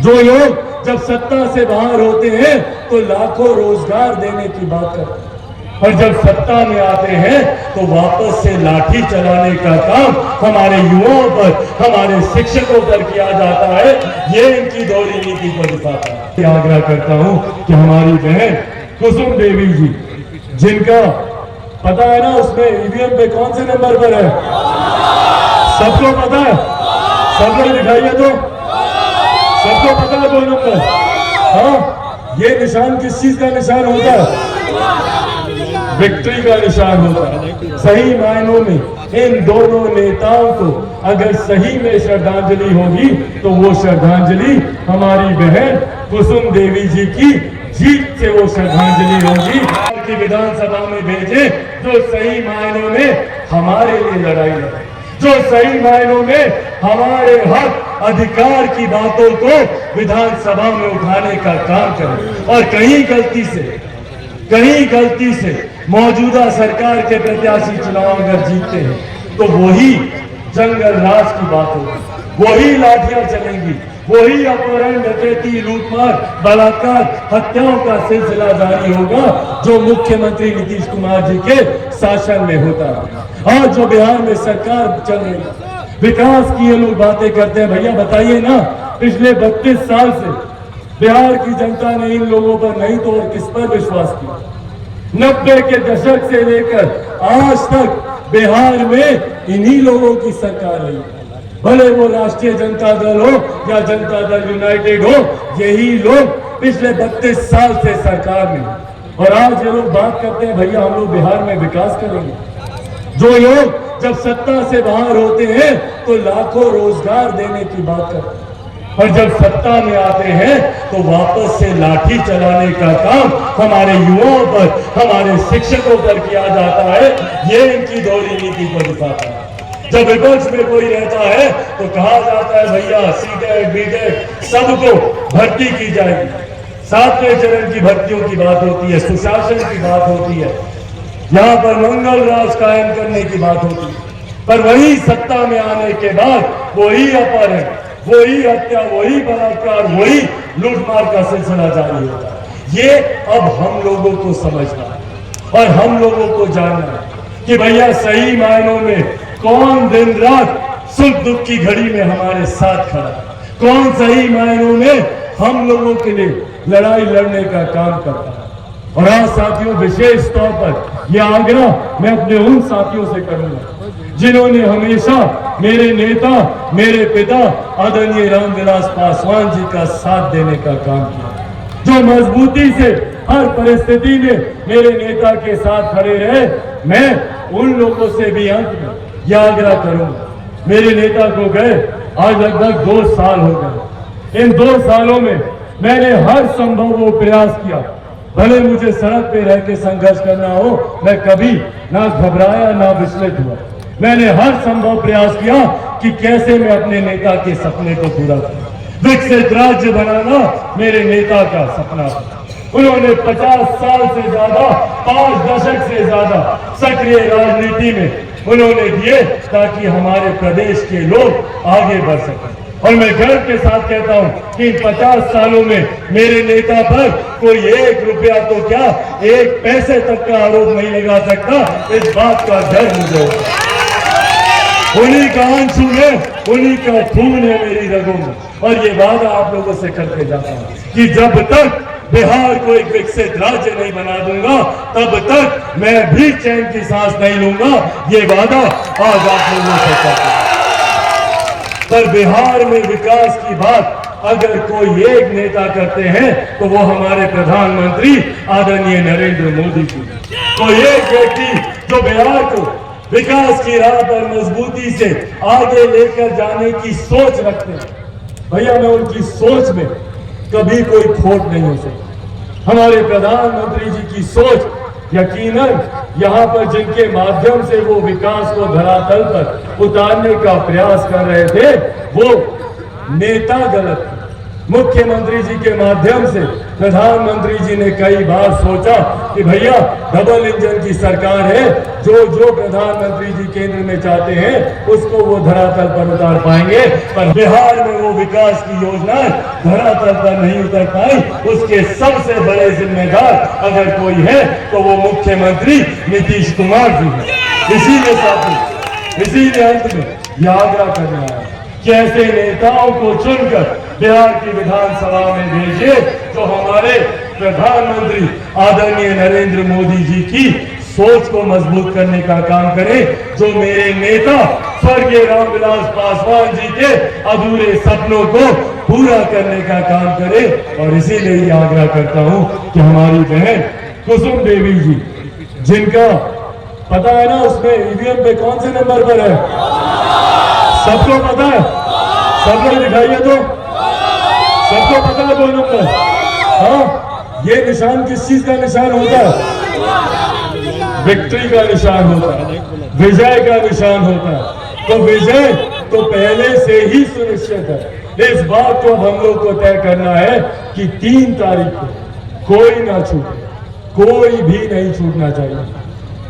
जो लोग जब सत्ता से बाहर होते हैं तो लाखों रोजगार देने की बात करते हैं, और जब सत्ता में आते हैं तो वापस से लाठी चलाने का काम हमारे युवाओं पर, हमारे शिक्षकों पर किया जाता है। ये इनकी दोहरी नीति को दिखाता है। आग्रह करता हूं कि हमारी बहन कुसुम देवी जी, जिनका पता है ना उसमें ईवीएम पे कौन से नंबर पर है, सबको पता है, सब लोग दिखाइए तो, सबको पता है 2 नंबर। हाँ, ये निशान किस चीज का निशान होता है? विक्ट्री का निशान होता है। सही मायनों में इन दोनों नेताओं को अगर सही में श्रद्धांजलि होगी तो वो श्रद्धांजलि हमारी बहन कुसुम देवी जी की जीत से वो श्रद्धांजलि होगी कि विधानसभा में भेजे जो सही मायनों में हमारे लिए लड़ाई लड़े, जो सही मायनों में हमारे हक अधिकार की बातों को विधानसभा में उठाने का काम करें। और कहीं गलती से मौजूदा सरकार के प्रत्याशी चुनाव अगर जीतते हैं तो वही जंगल राज की बात होगी, वही लाठियां चलेंगी, वही अपहरण, डकैती, लूटमार, बलात्कार, हत्याओं का सिलसिला जारी होगा जो मुख्यमंत्री नीतीश कुमार जी के शासन में होता है। और जो बिहार में सरकार चल रही है, विकास की ये लोग बातें करते हैं। भैया बताइए ना, पिछले 32 साल से बिहार की जनता ने इन लोगों पर नहीं तो और किस पर विश्वास किया? 90 के दशक से लेकर आज तक बिहार में इन्हीं लोगों की सरकार रही, भले वो राष्ट्रीय जनता दल हो या जनता दल यूनाइटेड हो, यही लोग पिछले 32 साल से सरकार में। और आज ये लोग बात करते हैं भैया हम लोग बिहार में विकास करेंगे। जो लोग जब सत्ता से बाहर होते हैं तो लाखों रोजगार देने की बात करते हैं, और जब सत्ता में आते हैं तो वापस से लाठी चलाने का काम हमारे युवाओं पर, हमारे शिक्षकों पर किया जाता है। ये इनकी दोहरी नीति को दिखाता है। जब विपक्ष में कोई रहता है तो कहा जाता है भैया सीटेट बीटेट सबको भर्ती की जाएगी, 7वें चरण की भर्तियों की बात होती है, सुशासन की बात होती है, यहाँ पर मंगल राज कायम करने की बात होती है। पर वही सत्ता में आने के बाद वही अपहरण, वही हत्या, वही बलात्कार, वही लूटमार का सिलसिला जारी होता है। ये अब हम लोगों को समझना है और हम लोगों को जानना है कि भैया सही मायनों में कौन दिन रात सुख दुख की घड़ी में हमारे साथ खड़ा है, कौन सही मायनों में हम लोगों के लिए लड़ाई लड़ने का काम करता है। और आज साथियों, विशेष तौर पर यह आग्रह मैं अपने उन साथियों से करूंगा जिन्होंने हमेशा मेरे नेता, मेरे पिता आदरणीय रामविलास पासवान जी का साथ देने का काम किया, जो मजबूती से हर परिस्थिति में मेरे नेता के साथ खड़े रहे। मैं उन लोगों से भी अंत में यह आग्रह करूंगा, मेरे नेता को गए आज लगभग 2 साल हो गए। इन 2 सालों में मैंने हर संभव वो प्रयास किया, भले मुझे सड़क पे रह के संघर्ष करना हो, मैं कभी ना घबराया ना विचलित हुआ। मैंने हर संभव प्रयास किया कि कैसे मैं अपने नेता के सपने को पूरा करूं। विकसित राज्य बनाना मेरे नेता का सपना था। उन्होंने 50 साल से ज्यादा, 5 दशक से ज्यादा सक्रिय राजनीति में उन्होंने दिए ताकि हमारे प्रदेश के लोग आगे बढ़ सकें। और मैं गर्व के साथ कहता हूं कि 50 सालों में मेरे नेता पर कोई 1 रुपया तो क्या 1 पैसे तक का आरोप नहीं लगा सकता। इस बात का डर मुझे, उन्हीं का आंसू है, उन्हीं का खून है मेरी रगों में। और ये वादा आप लोगों से करके जाता हूं कि जब तक बिहार को एक विकसित राज्य नहीं बना दूंगा तब तक मैं भी चैन की सांस नहीं लूंगा। ये वादा आज आप लोगों से करता हूं। पर बिहार में विकास की बात अगर कोई एक नेता करते हैं तो वो हमारे प्रधानमंत्री आदरणीय नरेंद्र मोदी जी। कोई एक व्यक्ति जो बिहार को विकास की राह पर मजबूती से आगे लेकर जाने की सोच रखते हैं, भैया मैं उनकी सोच में कभी कोई खोट नहीं हो सकती। हमारे प्रधानमंत्री जी की सोच यकीनन यहाँ पर जिनके माध्यम से वो विकास को धरातल पर उतारने का प्रयास कर रहे थे वो नेता गलत थे, मुख्यमंत्री जी के माध्यम से प्रधानमंत्री जी ने कई बार सोचा कि भैया डबल इंजन की सरकार है, जो प्रधानमंत्री जी केंद्र में चाहते हैं उसको वो धरातल पर उतार पाएंगे, पर बिहार में वो विकास की योजना धरातल पर नहीं उतर पाई। उसके सबसे बड़े जिम्मेदार अगर कोई है तो वो मुख्यमंत्री नीतीश कुमार जी है। इसीलिए साथी, इसीलिए अंत में यह आग्रह करना है कि ऐसे नेताओं को चुनकर बिहार की विधानसभा में भेजिए जो हमारे प्रधानमंत्री आदरणीय नरेंद्र मोदी जी की सोच को मजबूत करने का काम करें, जो मेरे नेता स्वर्गीय रामविलास पासवान जी के अधूरे सपनों को पूरा करने का काम करे। और इसीलिए ये आग्रह करता हूं कि हमारी बहन कुसुम देवी जी, जिनका पता है ना उसमें ईवीएम पे कौन से नंबर पर है, सबको पता है, सब लोग दिखाइए तो, सबको पता है 2 नंबर। हाँ, ये निशान किस चीज का निशान होता है? विक्ट्री का निशान होता है, विजय का निशान होता है। तो विजय तो पहले से ही सुनिश्चित है। इस बात को अब हम लोग को तय करना है कि 3 तारीख को कोई ना छूटे, कोई भी नहीं छूटना चाहिए।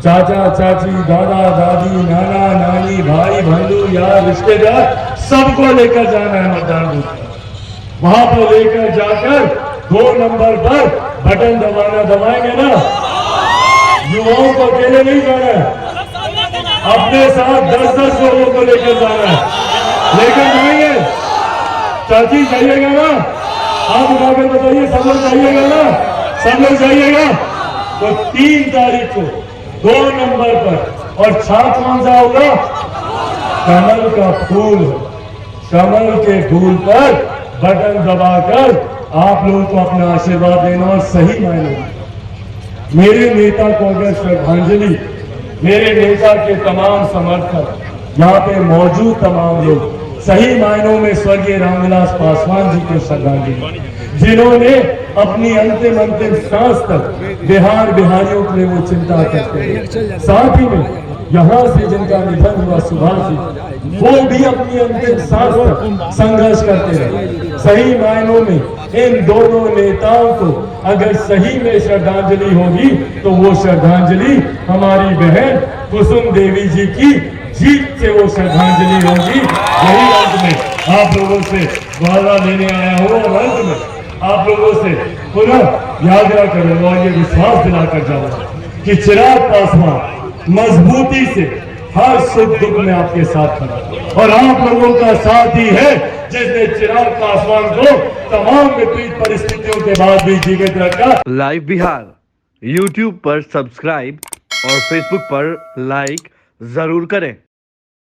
चाचा चाची, दादा दादी, नाना नानी, भाई बंधु, यार रिश्तेदार, सबको लेकर जाना है मतदान बूथ पर। वहां पर लेकर जाकर 2 नंबर पर बटन दबाएंगे ना। युवाओं को अकेले नहीं जाना है, अपने साथ 10-10 लोगों को लेकर जाना है। लेकर जाएंगे, चाची जाइएगा ना, आप उठाकर बताइए, सब लोग जाइएगा ना, सब लोग जाइएगा। तो 3 तारीख को 2 नंबर पर, और छाप कौन सा होगा? कमल का फूल। कमल के फूल पर बटन दबाकर आप लोगों को अपना आशीर्वाद देना। और सही मायने मेरे नेता को अगर श्रद्धांजलि, मेरे नेता के तमाम समर्थक, यहाँ पे मौजूद तमाम लोग सही मायनों में स्वर्गीय रामविलास पासवान जी को श्रद्धांजलि, जिन्होंने अपनी अंतिम सांस तक बिहारियों के लिए वो चिंता करते हैं। साथ ही में यहाँ से जिनका निधन हुआ सुभाष जी, वो भी अपनी अंतिम सांस तक संघर्ष करते रहे। सही मायनों में इन दोनों नेताओं को अगर सही में श्रद्धांजलि होगी तो वो श्रद्धांजलि हमारी बहन कुसुम देवी जी की जीत से वो श्रद्धांजलि होगी। यही अंत में आप लोगों से वादा लेने आया हूँ, और अंत में आप लोगों से पुनः याद करूंगा और ये विश्वास दिलाकर जाऊंगा कि चिराग पासवान मजबूती से हर सुख दुख में आपके साथ खड़ा, और आप लोगों का साथ ही है जिसने चिराग पासवान को तमाम विपरीत परिस्थितियों के बाद भी जीवित रखा। लाइव बिहार YouTube पर सब्सक्राइब और Facebook पर लाइक जरूर करें।